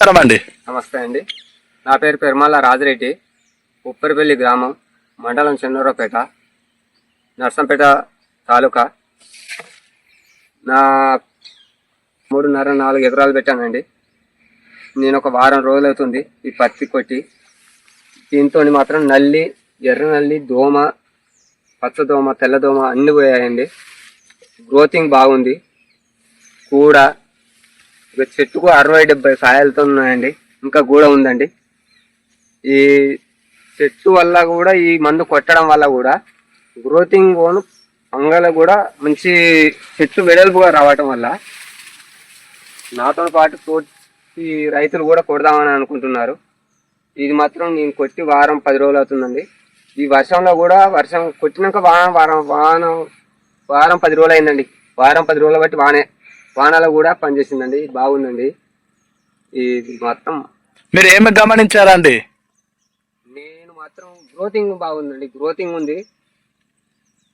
నమస్కారం అండి. నమస్తే అండి. నా పేరు పెరుమాల రాజిరెడ్డి, ఉప్పరిపల్లి గ్రామం, మండలం చెన్నూరుపేట, నర్సంపేట తాలూకా. నా 3.5-4 ఎకరాలు పెట్టానండి. నేను ఒక వారం రోజులు అవుతుంది ఈ పత్తి కొట్టి. దీంతో మాత్రం నల్లి, ఎర్ర నల్లి, దోమ, పచ్చదోమ, తెల్లదోమ అన్నీ పోయాయండి. గ్రోతింగ్ బాగుంది కూడా. ఇక చెట్టుకు 60-70 కాయలతో ఉన్నాయండి. ఇంకా కూడా ఉందండి. ఈ చెట్టు వల్ల కూడా, ఈ మందు కొట్టడం వల్ల కూడా గ్రోతింగ్ పోను అంగల కూడా మంచి చెట్టు వెడల్పుగా రావటం వల్ల నాతో పాటు తోటి రైతులు కూడా కొడదామని అనుకుంటున్నారు. ఇది మాత్రం నేను కొట్టి వారం 10 రోజులు అవుతుందండి. ఈ వర్షంలో కూడా, వర్షం కొట్టినాక వారం 10 రోజులు అయిందండి. వారం 10 రోజులు బట్టి వానలో కూడా పనిచేసిందండి. బాగుందండి. ఇది మొత్తం మీరు ఏమి గమనించారండి? నేను మాత్రం గ్రోతింగ్ బాగుందండి. గ్రోతింగ్ ఉంది,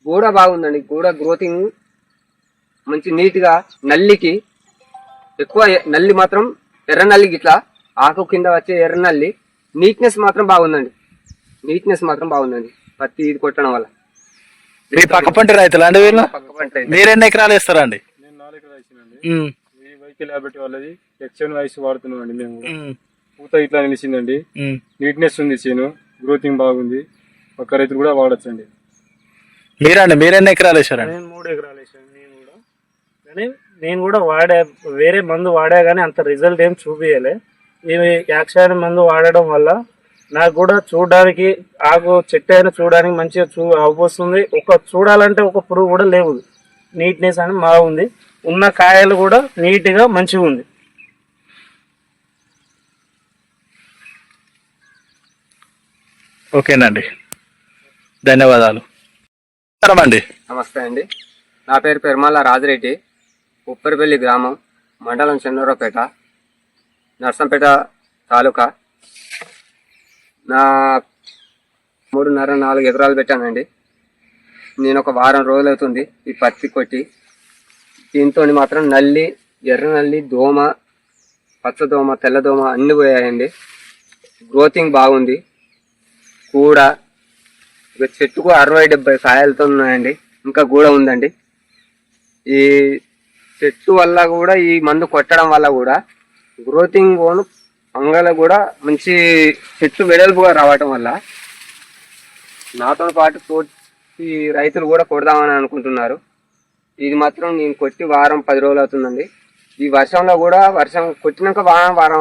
గూడ బాగుందండి. గూడ గ్రోతింగ్ మంచి నీట్గా. నల్లికి ఎక్కువ నల్లి మాత్రం, ఎర్ర నల్లికి ఇట్లా ఆకు కింద వచ్చే ఎర్ర నల్లి నీట్నెస్ మాత్రం బాగుందండి. పత్తి ఇది కొట్టడం వల్ల. మీ పక్కపంటి రైతులు అండి వీళ్ళు? మీరెన్ని ఎకరాలు వేస్తారండి? నేను 4 ఎకరాలు వేసినండి. ఈ వెహికల్ హ్యాబిట్ వాళ్ళది ఎక్స్ఎన్ వైస్ వాడుతున్నాం అండి. మేము పూత ఇట్లా నిలిచిందండి. నీట్నెస్ ఉంది, చేను గ్రోతింగ్ బాగుంది. పక్క రైతులు కూడా వాడచ్చండి. మీరెన్ని ఎకరాలు వేసారండి? నేను 3 ఎకరాలు వేసాను. నేను కూడా వాడా, వేరే మందు వాడా కానీ అంత రిజల్ట్ ఏం చూపించలే. ఈ యాక్షన్ మందు వాడడం వల్ల నాకు కూడా చూడడానికి, ఆకు చెట్టు అయినా చూడడానికి మంచిగా అవపోస్తుంది. చూడాలంటే ఒక పురుగు కూడా లేవు. నీట్నెస్ అని బాగుంది. ఉన్న కాయలు కూడా నీట్గా మంచిగా ఉంది. ఓకేనండి, ధన్యవాదాలు. నమస్తే అండి. నా పేరు పెరుమాల రాజిరెడ్డి, ఉప్పరిపల్లి గ్రామం, మండలం చెన్నూరుపేట, నర్సంపేట తాలూకా. నా 3.5-4 ఎకరాలు పెట్టానండి. నేను ఒక వారం రోజులు అవుతుంది ఈ పత్తి కొట్టి. దీంతో మాత్రం నల్లి, ఎర్ర నల్లి, దోమ, పచ్చదోమ, తెల్లదోమ అన్నీ పోయాయండి. గ్రోతింగ్ బాగుంది కూడా. ఇక చెట్టుకు 60-70 కాయలతో ఉన్నాయండి. ఇంకా కూడా ఉందండి. ఈ చెట్టు వల్ల కూడా, ఈ మందు కొట్టడం వల్ల కూడా గ్రోతింగ్ పోను అంగల కూడా మంచి చెట్టు వెడల్పుగా రావటం వల్ల నాతో పాటు తోటి రైతులు కూడా కొడదామని అనుకుంటున్నారు. ఇది మాత్రం నేను కొట్టి వారం 10 రోజులు అవుతుందండి. ఈ వర్షంలో కూడా, వర్షం కొట్టినాక వారం